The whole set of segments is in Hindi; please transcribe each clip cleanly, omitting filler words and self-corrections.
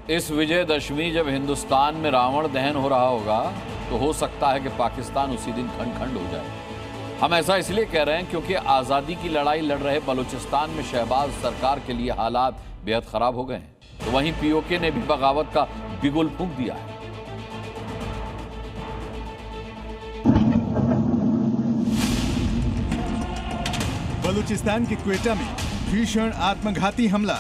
इस विजयदशमी जब हिंदुस्तान में रावण दहन हो रहा होगा तो हो सकता है कि पाकिस्तान उसी दिन खंड खंड हो जाए। हम ऐसा इसलिए कह रहे हैं क्योंकि आज़ादी की लड़ाई लड़ रहे बलूचिस्तान में शहबाज सरकार के लिए हालात बेहद खराब हो गए हैं, तो वहीं पीओके ने भी बगावत का बिगुल फूंक दिया है। बलूचिस्तान के क्वेटा में भीषण आत्मघाती हमला।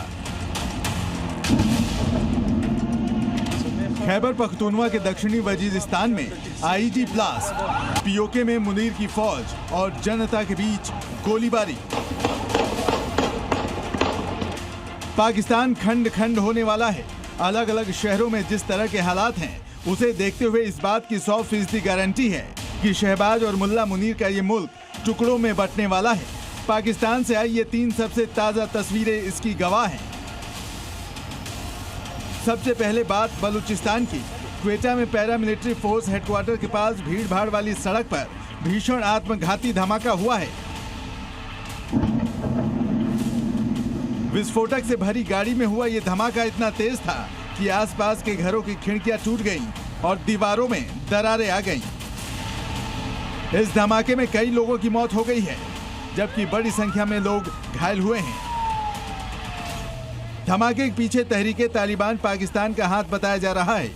खैबर पख्तूनवा के दक्षिणी वजीरिस्तान में आईईडी ब्लास्ट, पीओके में मुनीर की फौज और जनता के बीच गोलीबारी। पाकिस्तान खंड खंड होने वाला है। अलग अलग शहरों में जिस तरह के हालात हैं, उसे देखते हुए इस बात की 100% गारंटी है कि शहबाज और मुल्ला मुनीर का ये मुल्क टुकड़ों में बंटने वाला है। पाकिस्तान से आई ये 3 सबसे ताजा तस्वीरें इसकी गवाह हैं। सबसे पहले बात बलूचिस्तान की। क्वेटा में पैरामिलिट्री फोर्स हेडक्वार्टर के पास भीड़ भाड़ वाली सड़क पर भीषण आत्मघाती धमाका हुआ है। विस्फोटक से भरी गाड़ी में हुआ ये धमाका इतना तेज था कि आसपास के घरों की खिड़कियां टूट गईं और दीवारों में दरारें आ गईं। इस धमाके में कई लोगों की मौत हो गई है, जबकि बड़ी संख्या में लोग घायल हुए हैं। धमाके के पीछे तहरीके तालिबान पाकिस्तान का हाथ बताया जा रहा है।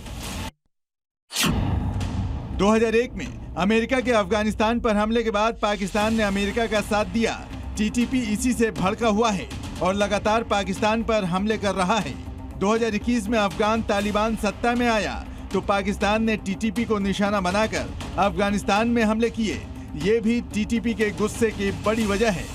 2001 में अमेरिका के अफगानिस्तान पर हमले के बाद पाकिस्तान ने अमेरिका का साथ दिया। टीटीपी इसी से भड़का हुआ है और लगातार पाकिस्तान पर हमले कर रहा है। 2021 में अफगान तालिबान सत्ता में आया तो पाकिस्तान ने टीटीपी को निशाना बनाकर अफगानिस्तान में हमले किए। ये भी टीटीपी के गुस्से की बड़ी वजह है।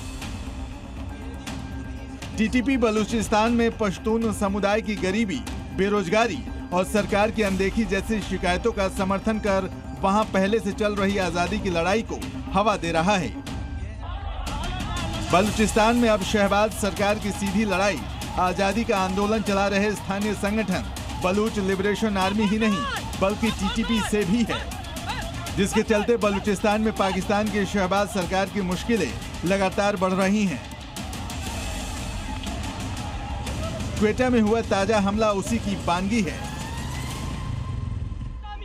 टीटीपी बलूचिस्तान में पश्तून समुदाय की गरीबी, बेरोजगारी और सरकार की अनदेखी जैसी शिकायतों का समर्थन कर वहां पहले से चल रही आजादी की लड़ाई को हवा दे रहा है। बलूचिस्तान में अब शहबाज सरकार की सीधी लड़ाई, आजादी का आंदोलन चला रहे स्थानीय संगठन बलूच लिबरेशन आर्मी ही नहीं बल्कि टीटीपी से भी है, जिसके चलते बलूचिस्तान में पाकिस्तान की शहबाज सरकार की मुश्किलें लगातार बढ़ रही हैं। क्वेटा में हुआ ताजा हमला उसी की बानगी है।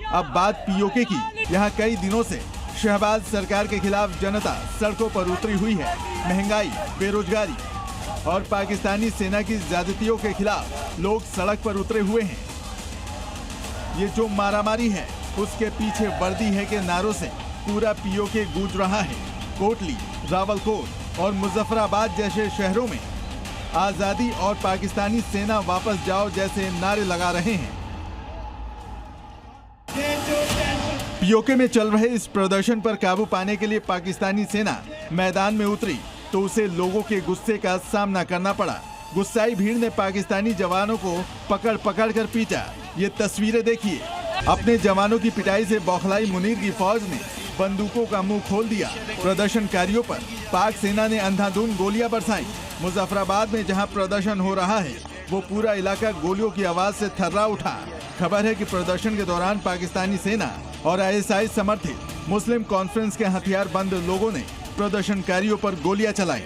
अब बात पीओके की। यहाँ कई दिनों से शहबाज सरकार के खिलाफ जनता सड़कों पर उतरी हुई है। महंगाई, बेरोजगारी और पाकिस्तानी सेना की ज्यादतियों के खिलाफ लोग सड़क पर उतरे हुए हैं। ये जो मारामारी है उसके पीछे वर्दी है के नारों से पूरा पीओके गूंज रहा है। कोटली, रावलकोट और मुजफ्फराबाद जैसे शहरों में आजादी और पाकिस्तानी सेना वापस जाओ जैसे नारे लगा रहे हैं। पीओके में चल रहे इस प्रदर्शन पर काबू पाने के लिए पाकिस्तानी सेना मैदान में उतरी तो उसे लोगों के गुस्से का सामना करना पड़ा। गुस्साई भीड़ ने पाकिस्तानी जवानों को पकड़ पकड़ कर पीटा। ये तस्वीरें देखिए। अपने जवानों की पिटाई से बौखलाई मुनीर की फौज ने बंदूकों का मुंह खोल दिया। प्रदर्शनकारियों पर पाक सेना ने अंधाधुंध गोलियां बरसाई। मुजफ्फराबाद में जहां प्रदर्शन हो रहा है वो पूरा इलाका गोलियों की आवाज से थर्रा उठा। खबर है कि प्रदर्शन के दौरान पाकिस्तानी सेना और आईएसआई समर्थित मुस्लिम कॉन्फ्रेंस के हथियार बंद लोगों ने प्रदर्शनकारियों पर गोलियां चलाई।